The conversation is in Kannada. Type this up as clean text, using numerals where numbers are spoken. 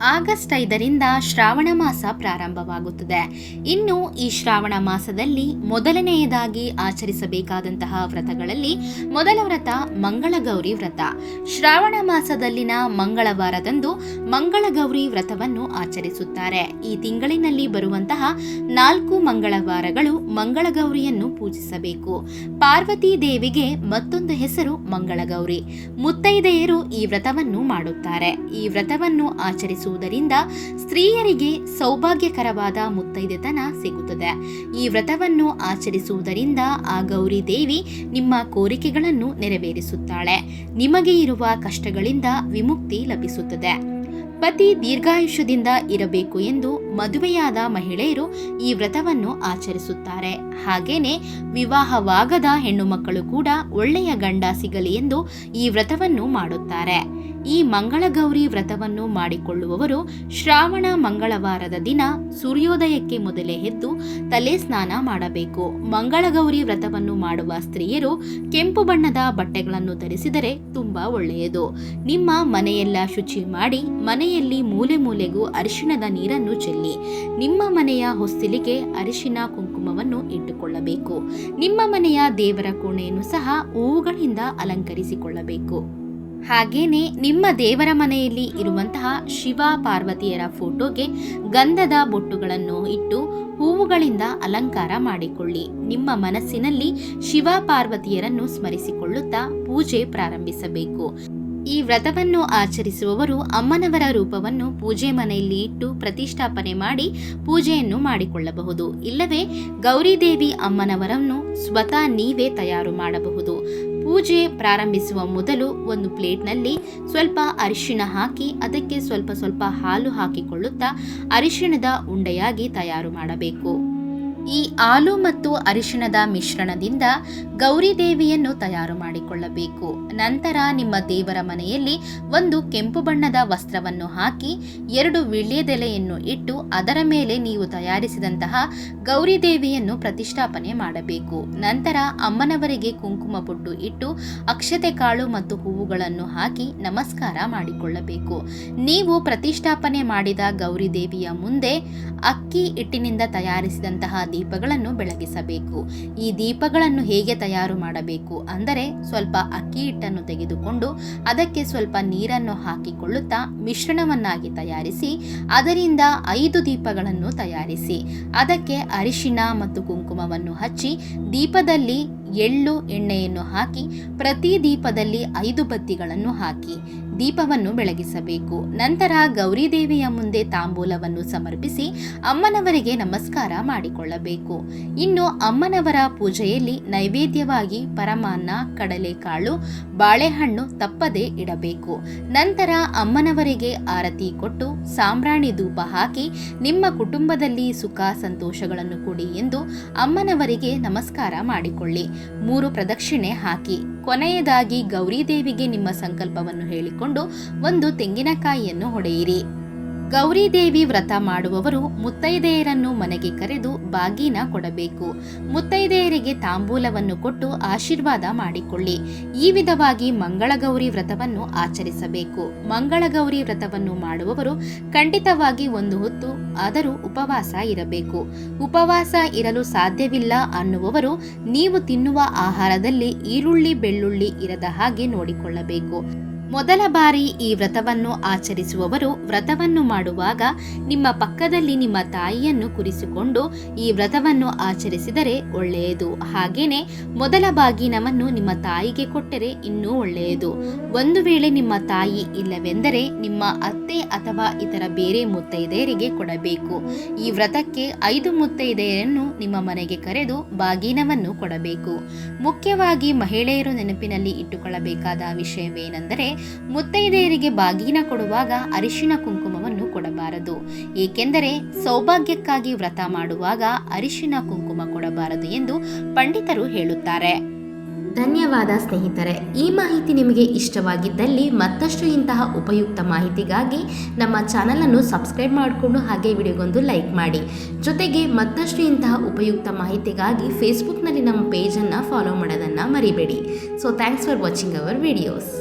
ಆಗಸ್ಟ್ 5ರಿಂದ ಶ್ರಾವಣ ಮಾಸ ಪ್ರಾರಂಭವಾಗುತ್ತದೆ. ಇನ್ನು ಈ ಶ್ರಾವಣ ಮಾಸದಲ್ಲಿ ಮೊದಲನೆಯದಾಗಿ ಆಚರಿಸಬೇಕಾದಂತಹ ವ್ರತಗಳಲ್ಲಿ ಮೊದಲ ವ್ರತ ಮಂಗಳಗೌರಿ ವ್ರತ. ಶ್ರಾವಣ ಮಾಸದಲ್ಲಿನ ಮಂಗಳವಾರದಂದು ಮಂಗಳಗೌರಿ ವ್ರತವನ್ನು ಆಚರಿಸುತ್ತಾರೆ. ಈ ತಿಂಗಳಿನಲ್ಲಿ ಬರುವಂತಹ 4 ಮಂಗಳವಾರಗಳು ಮಂಗಳಗೌರಿಯನ್ನು ಪೂಜಿಸಬೇಕು. ಪಾರ್ವತಿ ದೇವಿಗೆ ಮತ್ತೊಂದು ಹೆಸರು ಮಂಗಳಗೌರಿ. ಮುತ್ತೈದೆಯರು ಈ ವ್ರತವನ್ನು ಮಾಡುತ್ತಾರೆ. ಈ ವ್ರತವನ್ನು ಆಚರಿಸುವುದರಿಂದ ಸ್ತ್ರೀಯರಿಗೆ ಸೌಭಾಗ್ಯಕರವಾದ ಮುತ್ತೈದೆತನ ಸಿಗುತ್ತದೆ. ಈ ವ್ರತವನ್ನು ಆಚರಿಸುವುದರಿಂದ ಆ ಗೌರಿ ದೇವಿ ನಿಮ್ಮ ಕೋರಿಕೆಗಳನ್ನು ನೆರವೇರಿಸುತ್ತಾಳೆ. ನಿಮಗೆ ಇರುವ ಕಷ್ಟಗಳಿಂದ ವಿಮುಕ್ತಿ ಲಭಿಸುತ್ತದೆ. ಪತಿ ದೀರ್ಘಾಯುಷ್ಯದಿಂದ ಇರಬೇಕು ಎಂದು ಮದುವೆಯಾದ ಮಹಿಳೆಯರು ಈ ವ್ರತವನ್ನು ಆಚರಿಸುತ್ತಾರೆ. ಹಾಗೇನೆ ವಿವಾಹವಾಗದ ಹೆಣ್ಣು ಮಕ್ಕಳು ಕೂಡ ಒಳ್ಳೆಯ ಗಂಡ ಸಿಗಲಿ ಎಂದು ಈ ವ್ರತವನ್ನು ಮಾಡುತ್ತಾರೆ. ಈ ಮಂಗಳಗೌರಿ ವ್ರತವನ್ನು ಮಾಡಿಕೊಳ್ಳುವವರು ಶ್ರಾವಣ ಮಂಗಳವಾರದ ದಿನ ಸೂರ್ಯೋದಯಕ್ಕೆ ಮೊದಲೇ ಎದ್ದು ತಲೆ ಸ್ನಾನ ಮಾಡಬೇಕು. ಮಂಗಳಗೌರಿ ವ್ರತವನ್ನು ಮಾಡುವ ಸ್ತ್ರೀಯರು ಕೆಂಪು ಬಣ್ಣದ ಬಟ್ಟೆಗಳನ್ನು ಧರಿಸಿದರೆ ತುಂಬಾ ಒಳ್ಳೆಯದು. ನಿಮ್ಮ ಮನೆಯೆಲ್ಲ ಶುಚಿ ಮಾಡಿ ಮನೆಯಲ್ಲಿ ಮೂಲೆ ಮೂಲೆಗೂ ಅರಿಶಿಣದ ನೀರನ್ನು ಚೆಲ್ಲಿ ನಿಮ್ಮ ಮನೆಯ ಹೊಸ್ತಿಲಿಗೆ ಅರಿಶಿನ ಕುಂಕುಮವನ್ನು ಇಟ್ಟುಕೊಳ್ಳಬೇಕು. ನಿಮ್ಮ ಮನೆಯ ದೇವರ ಕೋಣೆಯನ್ನು ಸಹ ಹೂವುಗಳಿಂದ ಅಲಂಕರಿಸಿಕೊಳ್ಳಬೇಕು. ಹಾಗೇನೆ ನಿಮ್ಮ ದೇವರ ಮನೆಯಲ್ಲಿ ಇರುವಂತಹ ಶಿವ ಪಾರ್ವತಿಯರ ಫೋಟೋಗೆ ಗಂಧದ ಬೊಟ್ಟುಗಳನ್ನು ಇಟ್ಟು ಹೂವುಗಳಿಂದ ಅಲಂಕಾರ ಮಾಡಿಕೊಳ್ಳಿ. ನಿಮ್ಮ ಮನಸ್ಸಿನಲ್ಲಿ ಶಿವ ಪಾರ್ವತಿಯರನ್ನು ಸ್ಮರಿಸಿಕೊಳ್ಳುತ್ತಾ ಪೂಜೆ ಪ್ರಾರಂಭಿಸಬೇಕು. ಈ ವ್ರತವನ್ನು ಆಚರಿಸುವವರು ಅಮ್ಮನವರ ರೂಪವನ್ನು ಪೂಜೆ ಮನೆಯಲ್ಲಿ ಇಟ್ಟು ಪ್ರತಿಷ್ಠಾಪನೆ ಮಾಡಿ ಪೂಜೆಯನ್ನು ಮಾಡಿಕೊಳ್ಳಬಹುದು. ಇಲ್ಲವೇ ಗೌರಿದೇವಿ ಅಮ್ಮನವರನ್ನು ಸ್ವತಃ ನೀವೇ ತಯಾರು ಮಾಡಬಹುದು. ಪೂಜೆ ಪ್ರಾರಂಭಿಸುವ ಮೊದಲು ಒಂದು ಪ್ಲೇಟ್ನಲ್ಲಿ ಸ್ವಲ್ಪ ಅರಿಶಿಣ ಹಾಕಿ ಅದಕ್ಕೆ ಸ್ವಲ್ಪ ಸ್ವಲ್ಪ ಹಾಲು ಹಾಕಿಕೊಳ್ಳುತ್ತಾ ಅರಿಶಿಣದ ಉಂಡೆಯಾಗಿ ತಯಾರು ಮಾಡಬೇಕು. ಈ ಹಾಲು ಮತ್ತು ಅರಿಶಿಣದ ಮಿಶ್ರಣದಿಂದ ಗೌರಿ ದೇವಿಯನ್ನು ತಯಾರು ಮಾಡಿಕೊಳ್ಳಬೇಕು. ನಂತರ ನಿಮ್ಮ ದೇವರ ಮನೆಯಲ್ಲಿ ಒಂದು ಕೆಂಪು ಬಣ್ಣದ ವಸ್ತ್ರವನ್ನು ಹಾಕಿ 2 ವೀಳ್ಯದೆಲೆಯನ್ನು ಇಟ್ಟು ಅದರ ಮೇಲೆ ನೀವು ತಯಾರಿಸಿದಂತಹ ಗೌರಿ ದೇವಿಯನ್ನು ಪ್ರತಿಷ್ಠಾಪನೆ ಮಾಡಬೇಕು. ನಂತರ ಅಮ್ಮನವರಿಗೆ ಕುಂಕುಮ ಬೊಟ್ಟು ಇಟ್ಟು ಅಕ್ಷತೆ ಕಾಳು ಮತ್ತು ಹೂವುಗಳನ್ನು ಹಾಕಿ ನಮಸ್ಕಾರ ಮಾಡಿಕೊಳ್ಳಬೇಕು. ನೀವು ಪ್ರತಿಷ್ಠಾಪನೆ ಮಾಡಿದ ಗೌರಿ ದೇವಿಯ ಮುಂದೆ ಅಕ್ಕಿ ಹಿಟ್ಟಿನಿಂದ ತಯಾರಿಸಿದಂತಹ ದೀಪಗಳನ್ನು ಬೆಳಗಿಸಬೇಕು. ಈ ದೀಪಗಳನ್ನು ಹೇಗೆ ತಯಾರು ಮಾಡಬೇಕು ಅಂದರೆ ಸ್ವಲ್ಪ ಅಕ್ಕಿ ಹಿಟ್ಟನ್ನು ತೆಗೆದುಕೊಂಡು ಅದಕ್ಕೆ ಸ್ವಲ್ಪ ನೀರನ್ನು ಹಾಕಿಕೊಳ್ಳುತ್ತಾ ಮಿಶ್ರಣವನ್ನಾಗಿ ತಯಾರಿಸಿ ಅದರಿಂದ 5 ದೀಪಗಳನ್ನು ತಯಾರಿಸಿ ಅದಕ್ಕೆ ಅರಿಶಿಣ ಮತ್ತು ಕುಂಕುಮವನ್ನು ಹಚ್ಚಿ ದೀಪದಲ್ಲಿ ಎಳ್ಳು ಎಣ್ಣೆಯನ್ನು ಹಾಕಿ ಪ್ರತಿ ದೀಪದಲ್ಲಿ 5 ಬತ್ತಿಗಳನ್ನು ಹಾಕಿ ದೀಪವನ್ನು ಬೆಳಗಿಸಬೇಕು. ನಂತರ ಗೌರಿದೇವಿಯ ಮುಂದೆ ತಾಂಬೂಲವನ್ನು ಸಮರ್ಪಿಸಿ ಅಮ್ಮನವರಿಗೆ ನಮಸ್ಕಾರ ಮಾಡಿಕೊಳ್ಳಬೇಕು. ಇನ್ನು ಅಮ್ಮನವರ ಪೂಜೆಯಲ್ಲಿ ನೈವೇದ್ಯವಾಗಿ ಪರಮಾನ್ನ, ಕಡಲೆಕಾಳು, ಬಾಳೆಹಣ್ಣು ತಪ್ಪದೆ ಇಡಬೇಕು. ನಂತರ ಅಮ್ಮನವರಿಗೆ ಆರತಿ ಕೊಟ್ಟು ಸಾಂಬ್ರಾಣಿ ಧೂಪ ಹಾಕಿ ನಿಮ್ಮ ಕುಟುಂಬದಲ್ಲಿ ಸುಖ ಸಂತೋಷಗಳನ್ನು ಕೊಡಿ ಎಂದು ಅಮ್ಮನವರಿಗೆ ನಮಸ್ಕಾರ ಮಾಡಿಕೊಳ್ಳಿ. 3 ಪ್ರದಕ್ಷಿಣೆ ಹಾಕಿ ಕೊನೆಯದಾಗಿ ಗೌರಿದೇವಿಗೆ ನಿಮ್ಮ ಸಂಕಲ್ಪವನ್ನು ಹೇಳಿಕೊಂಡು ಒಂದು ತೆಂಗಿನಕಾಯಿಯನ್ನು ಹೊಡೆಯಿರಿ. ಗೌರಿದೇವಿ ವ್ರತ ಮಾಡುವವರು ಮುತ್ತೈದೆಯರನ್ನು ಮನೆಗೆ ಕರೆದು ಬಾಗಿನ ಕೊಡಬೇಕು. ಮುತ್ತೈದೆಯರಿಗೆ ತಾಂಬೂಲವನ್ನು ಕೊಟ್ಟು ಆಶೀರ್ವಾದ ಮಾಡಿಕೊಳ್ಳಿ. ಈ ವಿಧವಾಗಿ ಮಂಗಳಗೌರಿ ವ್ರತವನ್ನು ಆಚರಿಸಬೇಕು. ಮಂಗಳಗೌರಿ ವ್ರತವನ್ನು ಮಾಡುವವರು ಖಂಡಿತವಾಗಿ ಒಂದು ಹೊತ್ತು ಆದರೂ ಉಪವಾಸ ಇರಬೇಕು. ಉಪವಾಸ ಇರಲು ಸಾಧ್ಯವಿಲ್ಲ ಅನ್ನುವವರು ನೀವು ತಿನ್ನುವ ಆಹಾರದಲ್ಲಿ ಈರುಳ್ಳಿ ಬೆಳ್ಳುಳ್ಳಿ ಇರದ ಹಾಗೆ ನೋಡಿಕೊಳ್ಳಬೇಕು. ಮೊದಲ ಬಾರಿ ಈ ವ್ರತವನ್ನು ಆಚರಿಸುವವರು ವ್ರತವನ್ನು ಮಾಡುವಾಗ ನಿಮ್ಮ ಪಕ್ಕದಲ್ಲಿ ನಿಮ್ಮ ತಾಯಿಯನ್ನು ಕೂರಿಸಿಕೊಂಡು ಈ ವ್ರತವನ್ನು ಆಚರಿಸಿದರೆ ಒಳ್ಳೆಯದು. ಹಾಗೇನೆ ಮೊದಲ ಬಾಗಿನವನ್ನು ನಿಮ್ಮ ತಾಯಿಗೆ ಕೊಟ್ಟರೆ ಇನ್ನೂ ಒಳ್ಳೆಯದು. ಒಂದು ವೇಳೆ ನಿಮ್ಮ ತಾಯಿ ಇಲ್ಲವೆಂದರೆ ನಿಮ್ಮ ಅತ್ತೆ ಅಥವಾ ಇತರ ಬೇರೆ ಮುತ್ತೈದೆಯರಿಗೆ ಕೊಡಬೇಕು. ಈ ವ್ರತಕ್ಕೆ 5 ಮುತ್ತೈದೆಯರನ್ನು ನಿಮ್ಮ ಮನೆಗೆ ಕರೆದು ಬಾಗಿನವನ್ನು ಕೊಡಬೇಕು. ಮುಖ್ಯವಾಗಿ ಮಹಿಳೆಯರು ನೆನಪಿನಲ್ಲಿ ಇಟ್ಟುಕೊಳ್ಳಬೇಕಾದ ವಿಷಯವೇನೆಂದರೆ ಮುತ್ತೈದೆಯರಿಗೆ ಬಾಗಿನ ಕೊಡುವಾಗ ಅರಿಶಿಣ ಕುಂಕುಮವನ್ನು ಕೊಡಬಾರದು. ಏಕೆಂದರೆ ಸೌಭಾಗ್ಯಕ್ಕಾಗಿ ವ್ರತ ಮಾಡುವಾಗ ಅರಿಶಿಣ ಕುಂಕುಮ ಕೊಡಬಾರದು ಎಂದು ಪಂಡಿತರು ಹೇಳುತ್ತಾರೆ. ಧನ್ಯವಾದ ಸ್ನೇಹಿತರೆ. ಈ ಮಾಹಿತಿ ನಿಮಗೆ ಇಷ್ಟವಾಗಿದ್ದಲ್ಲಿ ಮತ್ತಷ್ಟು ಇಂತಹ ಉಪಯುಕ್ತ ಮಾಹಿತಿಗಾಗಿ ನಮ್ಮ ಚಾನಲನ್ನು ಸಬ್ಸ್ಕ್ರೈಬ್ ಮಾಡಿಕೊಂಡು ಹಾಗೆ ವಿಡಿಯೋಗೊಂದು ಲೈಕ್ ಮಾಡಿ. ಜೊತೆಗೆ ಮತ್ತಷ್ಟು ಇಂತಹ ಉಪಯುಕ್ತ ಮಾಹಿತಿಗಾಗಿ ಫೇಸ್ಬುಕ್ನಲ್ಲಿ ನಮ್ಮ ಪೇಜನ್ನು ಫಾಲೋ ಮಾಡೋದನ್ನು ಮರಿಬೇಡಿ. So thanks for watching our videos.